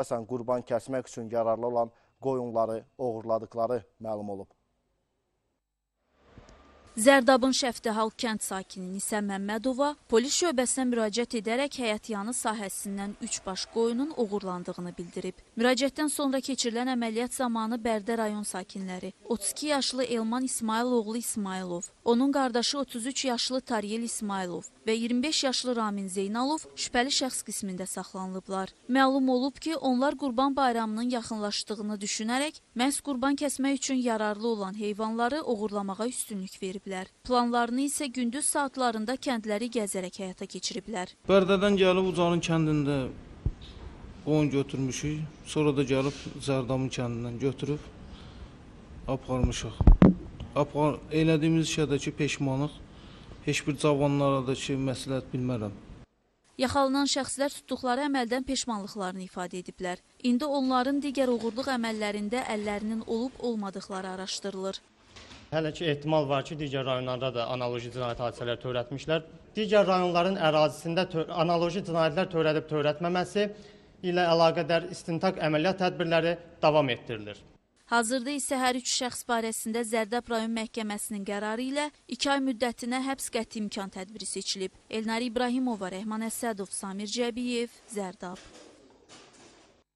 Məsələn, qurban kəsmək üçün yararlı olan qoyunları oğurladıkları məlum olub. Zərdabın Şəftihal kənd sakini Nisə Məmmədova polis şöbəsinə müraciət edərək həyətyanı sahəsindən 3 baş qoyunun oğurlandığını bildirib. Müraciətdən sonra keçirilən əməliyyat zamanı Bərdə rayon sakinləri 32 yaşlı Elman İsmail oğlu İsmailov, onun qardaşı 33 yaşlı Taryel İsmailov və 25 yaşlı Ramin Zeynalov şübhəli şəxs qismində saxlanılıblar. Məlum olub ki, onlar Qurban Bayramının yaxınlaşdığını düşünərək məhz qurban kəsmək üçün yararlı olan heyvanları oğurlamağa üstünlük veriblər. Planlarını isə gündüz saatlarında kəndləri gəzərək həyata keçiriblər. Bərdədən gəlib Ucarın kəndində qoyun götürmüşük. Sonra da gəlib Zərdabın kəndindən götürüb aparmışıq. Elədiyimiz işədəki peşmanıq. Heç bir cavanlara da ki, məsləhət bilmərəm. Yaxalanan şəxslər tutduqları əməldən peşmanlıqlarını ifadə ediblər. İndi onların digər oğurluq əməllərində əllərinin olub-olmadıqları araşdırılır. Hələ ki, ehtimal var ki, digər rayonlarda da analoji cinayət hadisələri törətmişlər. Digər rayonların ərazisində analoji cinayətlər törədib-törətməməsi ilə əlaqədar istintaq əməliyyat tədbirləri davam etdirilir. Hazırda isə hər üç şəxs barəsində Zərdab rayon məhkəməsinin qərarı ilə 2 ay müddətinə həbs qəti imkan tədbiri seçilib. Elnari İbrahimova, Rəhman Əsədov, Samir Cəbiyev, Zərdab.